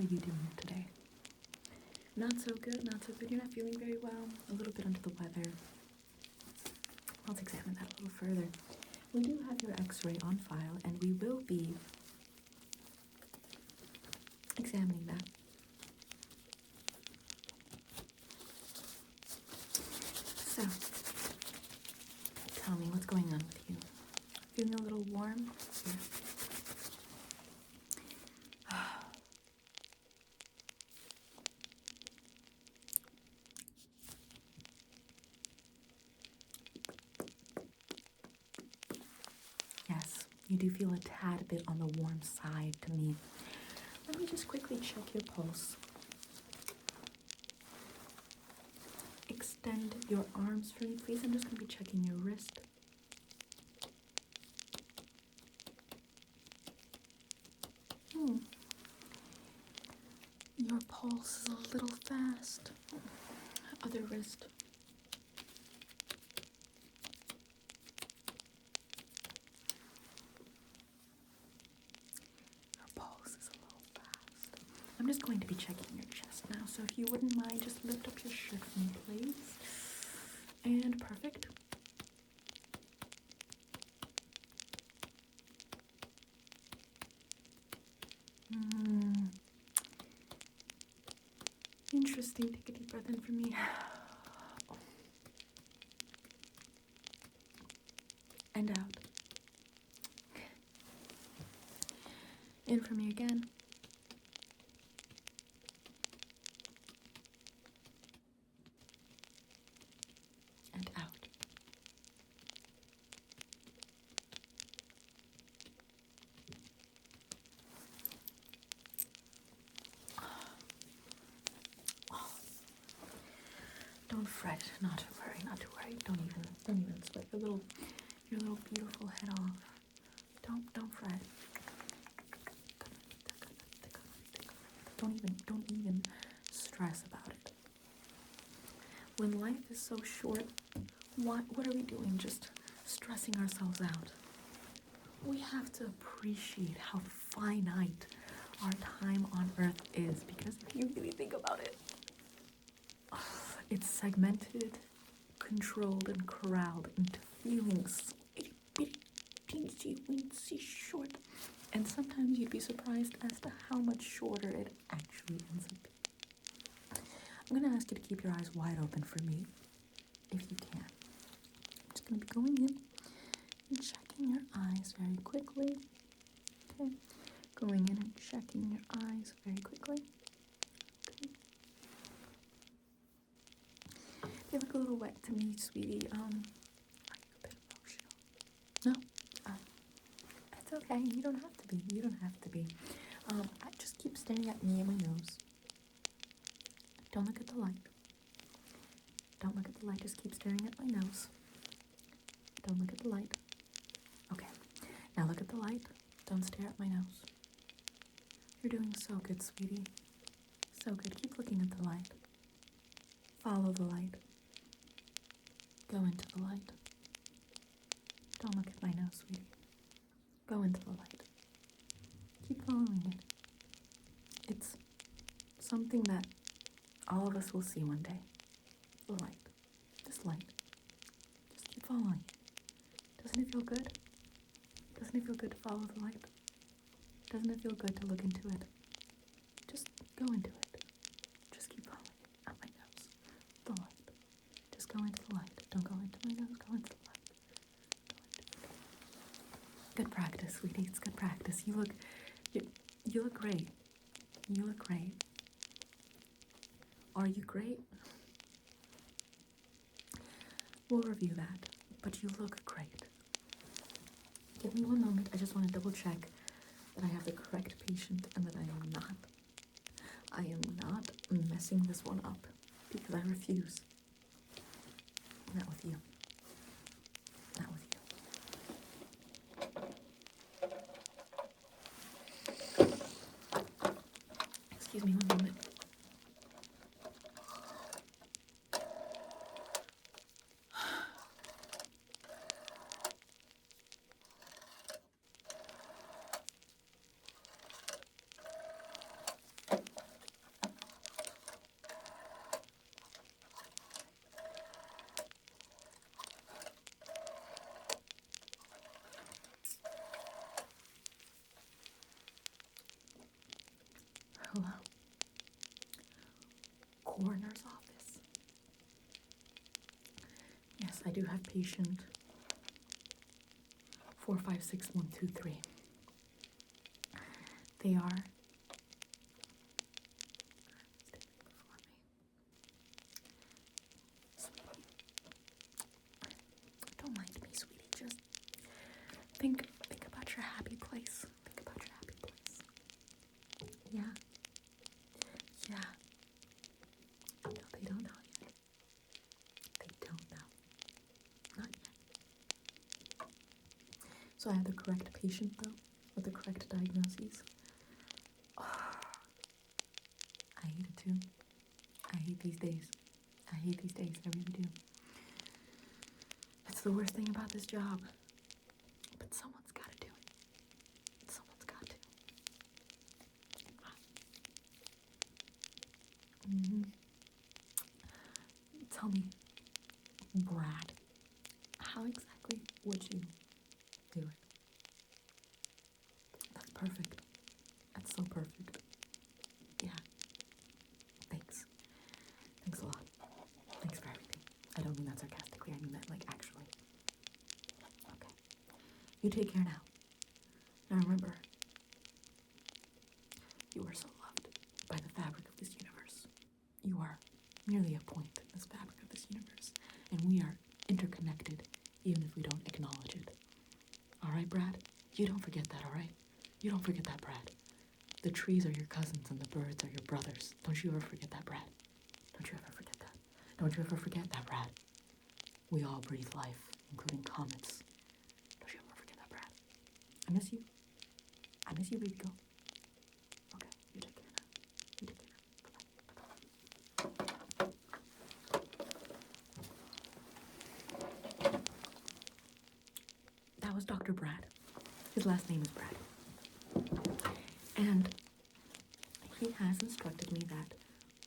are you doing today? Not so good, not so good. You're not feeling very well. A little bit under the weather. Let's examine that a little further. We do have your x-ray on file, and we will be examining that. So, tell me what's going on with you. Feeling a little warm? Yeah. Yes, you do feel a tad bit on the warm side to me. Let me just quickly check your pulse. Extend your arms for me, please. I'm just going to be checking your wrist. Your pulse is a little fast. Other wrist. Your pulse is a little fast. I'm just going to be checking your chest now, so if you wouldn't mind, just lift up your shirt for me, please. And perfect. Interesting. Take a deep breath in for me. And out. In for me again. And out. Don't fret, not to worry, not to worry. Don't even sweat your little beautiful head off. Don't fret. Don't even stress about it. When life is so short, what are we doing? Just stressing ourselves out. We have to appreciate how finite our time on Earth is, because if you really think about it, it's segmented, controlled, and corralled into feelings itty bitty, teensy weensy short. And sometimes you'd be surprised as to how much shorter it actually ends up being. I'm going to ask you to keep your eyes wide open for me, if you can. I'm just going to be going in and checking your eyes very quickly. Okay. Going in and checking your eyes very quickly. Okay. They look a little wet to me, sweetie. Are you a bit emotional? No? It's okay. You don't have to be. You don't have to be. I just keep staring at me and my nose. Don't look at the light. Don't look at the light. Just keep staring at my nose. Don't look at the light. Okay. Now look at the light. Don't stare at my nose. You're doing so good, sweetie. So good. Keep looking at the light. Follow the light. Go into the light. Don't look at my nose, sweetie. Go into the light. Keep following it. It's something that all of us will see one day. The light. This light. Just keep following it. Doesn't it feel good? Doesn't it feel good to follow the light? Doesn't it feel good to look into it? Just go into it. Just keep following it. Not my nose. The light. Just go into the light. Don't go into my nose. Go into the light. Good practice, sweetie. It's good practice. You look great. You look great. Are you great? We'll review that, but you look great. Give me one moment. I just want to double check that I have the correct patient and that I am not messing this one up, because I refuse. Not with you. Not with you. Excuse me one moment. Hello. Coroner's office. Yes, I do have patient 456-123. They are don't mind me, sweetie. Just think about your happy place. Think about your happy place. Yeah. Yeah. No, they don't know yet. They don't know. Not yet. So I have the correct patient, though, with the correct diagnoses. Oh, I hate it, too. I hate these days. I hate these days. I really do. That's the worst thing about this job. But someone's got to do it. Someone's got to. Mm-hmm. Tell me, Brad, how exactly would you do it? That's perfect. That's so perfect. Yeah. Thanks. Thanks a lot. Thanks for everything. I don't mean that sarcastically. I mean that, like, actually. Okay. You take care now. Now remember, you are so loved by the fabric of this universe. You are merely a point in this fabric of this universe, and we are interconnected even if we don't acknowledge it. Alright, Brad? You don't forget that, alright? You don't forget that, Brad. The trees are your cousins and the birds are your brothers. Don't you ever forget that, Brad. Don't you ever forget that. Don't you ever forget that, Brad. We all breathe life, including comets. Don't you ever forget that, Brad. I miss you. I miss you, baby girl. Okay, you take care now. You take care now. Bye-bye. That was Dr. Brad. His last name is Brad. And he has instructed me that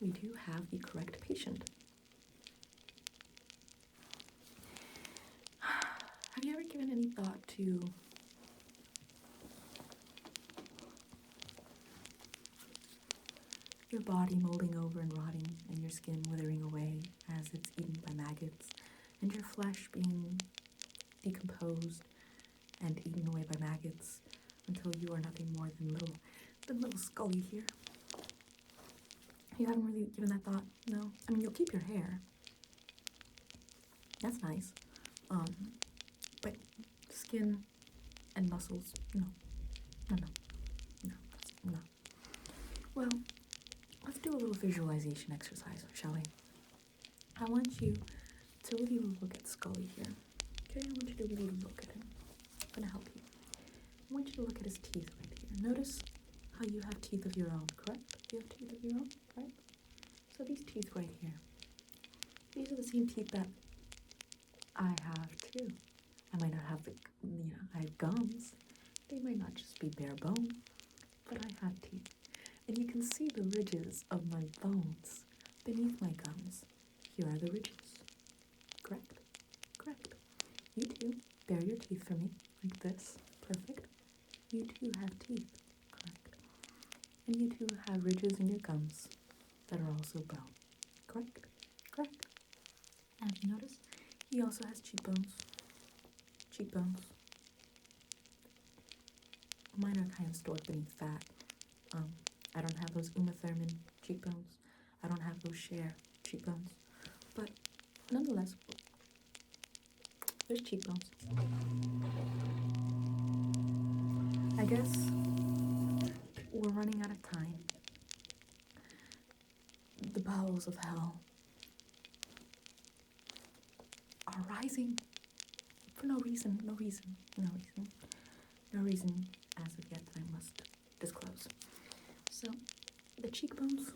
we do have the correct patient. Have you ever given any thought to your body molding over and rotting and your skin withering away as it's eaten by maggots and your flesh being decomposed and eaten away by maggots until you are nothing more than little Scully here? You haven't really given that thought? No? I mean, you'll keep your hair. That's nice. But skin and muscles, no. No. Well, let's do a little visualization exercise, shall we? I want you to really look at Scully here. Okay, I want you to really look at him. I'm gonna help you. I want you to look at his teeth right here. Notice how you have teeth of your own, correct? You have teeth of your own, right? So these teeth right here, these are the same teeth that I have too. I might not have I have gums. They might not just be bare bone, but I have teeth. And you can see the ridges of my bones beneath my gums. Here are the ridges. Correct? Correct. You too, bare your teeth for me, like this. Perfect. You too have teeth. Correct. And you too have ridges in your gums that are also bone. Correct? Correct. And if you notice, he also has cheekbones. Cheekbones. Mine are kind of stored beneath fat. I don't have those Uma Thurman cheekbones. I don't have those Cher cheekbones. But nonetheless, there's cheekbones. I guess we're running out of time. The bowels of hell are rising for no reason as of yet that I must disclose. So, the cheekbones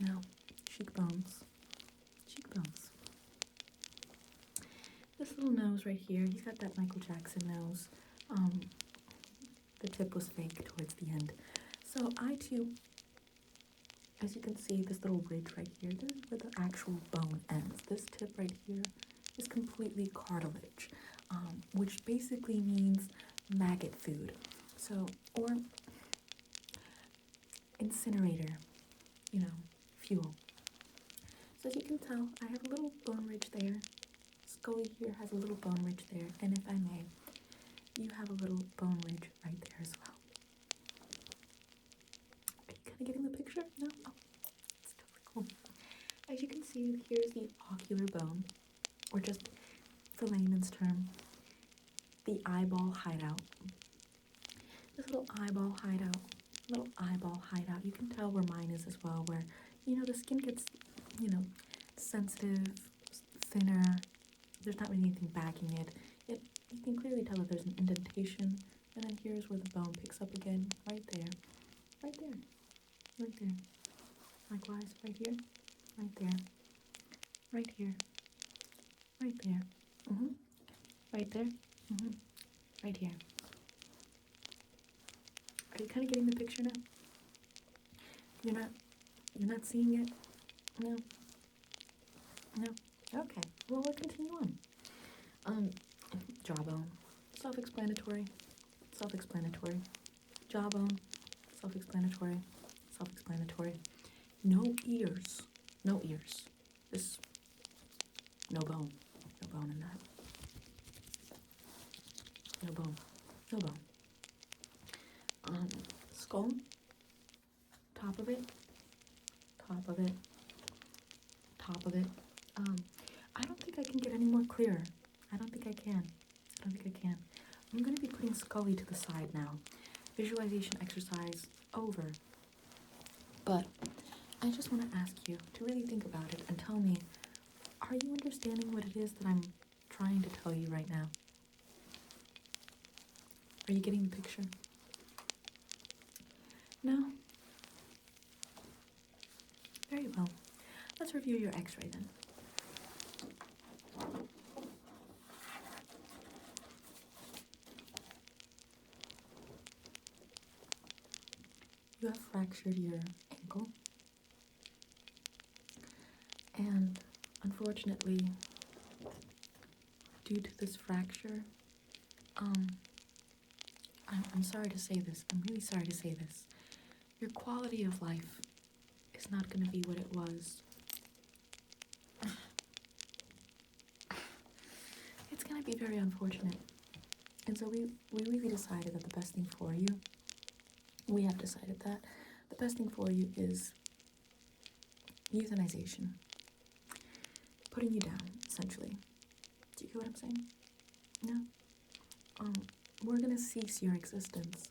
now. Cheekbones. This little nose right here, he's got that Michael Jackson nose. The tip was fake towards the end. So I too, as you can see, this little ridge right here, this is where the actual bone ends. This tip right here is completely cartilage, which basically means maggot food. So, or incinerator, fuel. So as you can tell, I have a little bone ridge there. Scully here has a little bone ridge there, and if I may, you have a little bone ridge right there as well. Are you kind of getting the picture? No? Oh, it's totally cool. As you can see, here's the ocular bone, or just for layman's term, the eyeball hideout. This little eyeball hideout. You can tell where mine is as well, where, the skin gets, sensitive, thinner. There's not really anything backing it. You can clearly tell that there's an indentation, and then here's where the bone picks up again, right there. Likewise, right here, right there, right here, right there, right there, right here. Are you kind of getting the picture now? You're not seeing it? No? Okay, well, we'll continue on. Jawbone, self-explanatory. Jawbone, self-explanatory. No ears. This, no bone in that. No bone. Skull, top of it. I don't think I can get any more clearer. I don't think I can. I'm going to be putting Scully to the side now. Visualization exercise over. But I just want to ask you to really think about it and tell me, are you understanding what it is that I'm trying to tell you right now? Are you getting the picture? No? Very well. Let's review your x-ray then. You have fractured your ankle. And unfortunately, due to this fracture, I'm sorry to say this. I'm really sorry to say this. Your quality of life is not going to be what it was. It's going to be very unfortunate. And so we really decided that the best thing for you, we have decided that the best thing for you is euthanization. Putting you down, essentially. Do you get what I'm saying? No? We're going to cease your existence.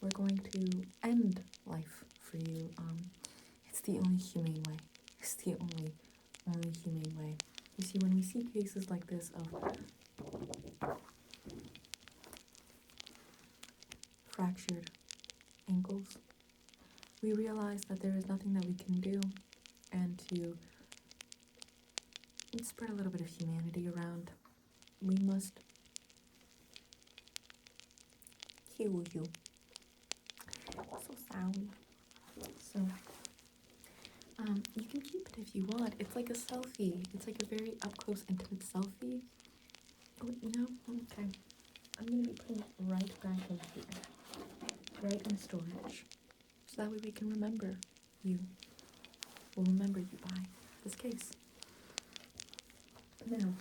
We're going to end life for you. It's the only humane way. It's the only humane way. You see, when we see cases like this of fractured ankles, we realize that there is nothing that we can do, and to spread a little bit of humanity around, we must heal you. So sorry. So, you can keep it if you want. It's like a selfie. It's like a very up-close, intimate selfie. Oh, no? Okay. I'm going to be putting it right back in here. Right in storage. So that way we can remember you. We'll remember you by this case. Now,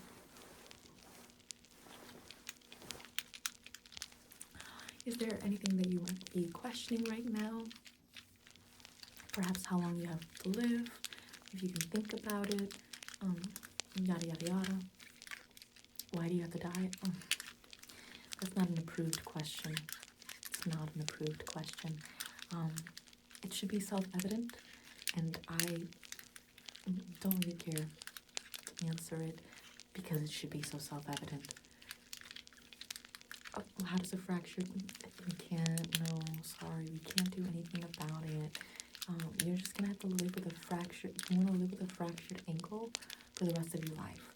is there anything that you might be questioning right now? Perhaps how long you have to live, if you can think about it, yada yada yada. Why do you have to die? That's not an approved question. It's not an approved question. It should be self-evident, and I don't really care to answer it because it should be so self-evident. How does a fracture? We can't. No, sorry, we can't do anything about it. You're just gonna have to live with a fractured. You want to live with a fractured ankle for the rest of your life.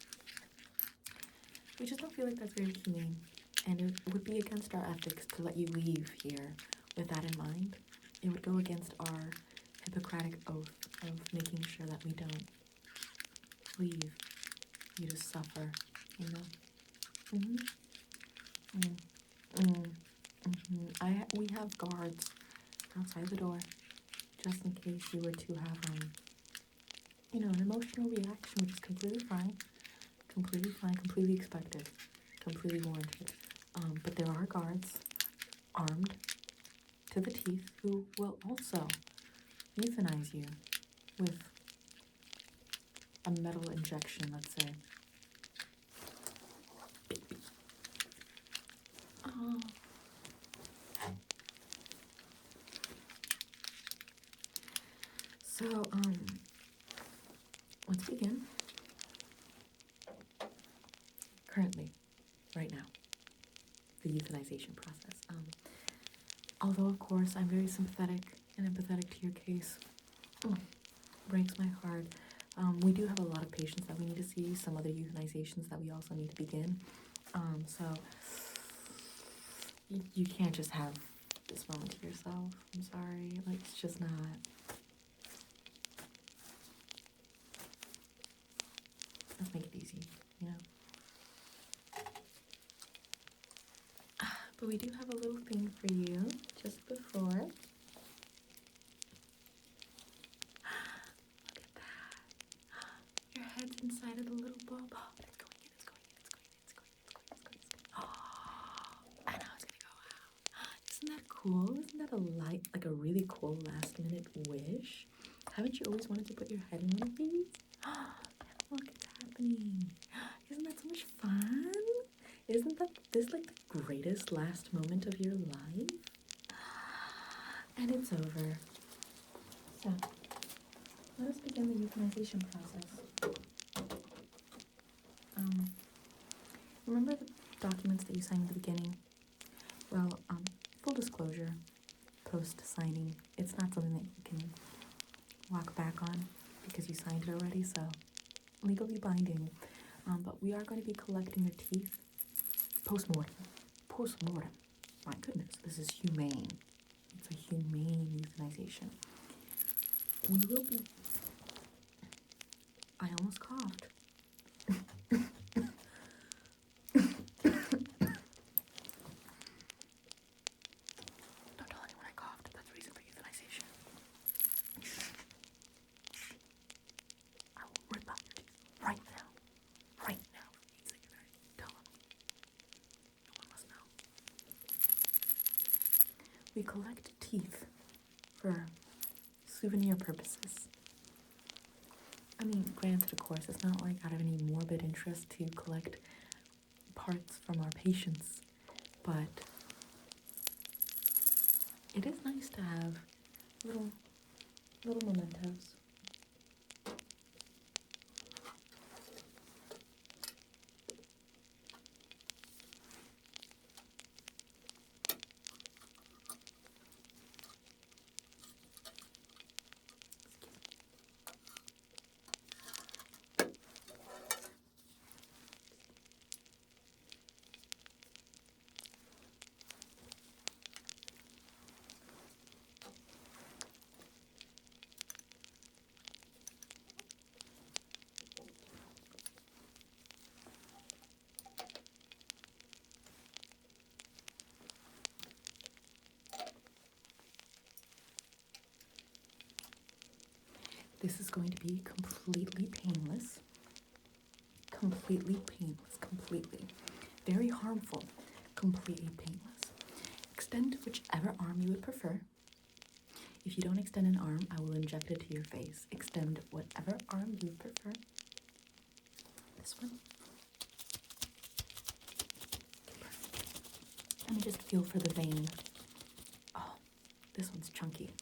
We just don't feel like that's very humane, and it would be against our ethics to let you leave here with that in mind. It would go against our Hippocratic oath of making sure that we don't leave you to suffer. You know. We have guards outside the door, just in case you were to have, an emotional reaction, which is completely fine, completely expected, completely warranted. But there are guards armed to the teeth who will also euthanize you with a metal injection, let's say. Oh. So, let's begin. Currently, right now, the euthanization process. Although, of course, I'm very sympathetic and empathetic to your case. Breaks my heart. We do have a lot of patients that we need to see, some other euthanizations that we also need to begin. So you can't just have this moment to yourself. I'm sorry. Like, it's just not. Let's make it easy, you know? But we do have a little thing for you just before. Look at that. Your head's inside of the little bulb. Oh, it's going in, it's going in, it's going in, it's going in, it's going in, it's going in. Oh, I know it's gonna go out. Isn't that cool? Isn't that like a really cool last minute wish? Haven't you always wanted to put your head in one of these? Look, it's happening. Isn't that so much fun? Isn't this like the greatest last moment of your life? And it's over. So, let us begin the euthanization process. Remember the documents that you signed in the beginning? Well, full disclosure, post-signing, it's not something that you can walk back on because you signed it already, so legally binding. But we are going to be collecting your teeth post-mortem. Post-mortem. My goodness, this is humane. It's a humane euthanization. We will be... I almost coughed. Don't tell anyone I coughed. That's the reason for euthanization. I will rip out your teeth right now. Right now. It means that you're going to tell them. No one must know. We collect teeth for souvenir purposes. I mean, granted, of course, it's not like out of any morbid interest to collect parts from our patients, but it is nice to have little mementos. This is going to be completely painless. Completely painless. Completely. Very harmful. Completely painless. Extend whichever arm you would prefer. If you don't extend an arm, I will inject it to your face. Extend whatever arm you prefer. This one. Let me just feel for the vein. Oh, this one's chunky.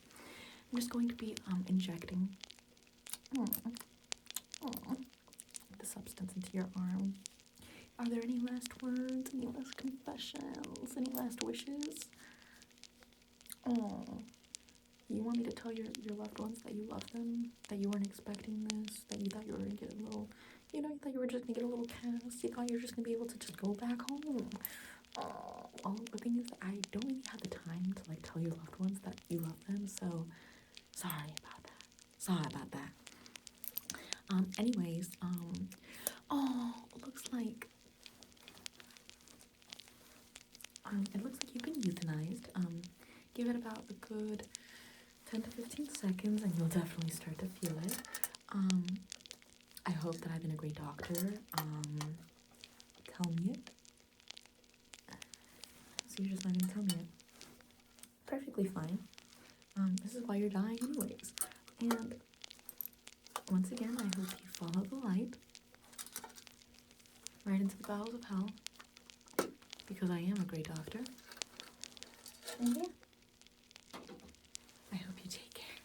I'm just going to be injecting the substance into your arm. Are there any last words, any last confessions, any last wishes? Oh, you want me to tell your loved ones that you love them, that you weren't expecting this, that you thought you were going to get a little, you thought you were just going to get a little cast, you thought you were just going to be able to just go back home. Oh, the thing is, I don't really have the time to tell your loved ones that you love them, so sorry about that. Anyways, it looks like you've been euthanized. Give it about a good 10 to 15 seconds and you'll definitely start to feel it. I hope that I've been a great doctor. Tell me it. So you're just not gonna tell me it. Perfectly fine. This is why you're dying anyways. And once again, I hope you follow the light right into the bowels of hell, because I am a great doctor. And yeah, I hope you take care.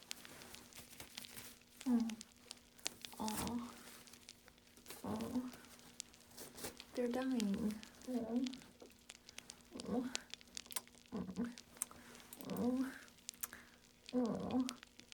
Oh, they're dying. Oh.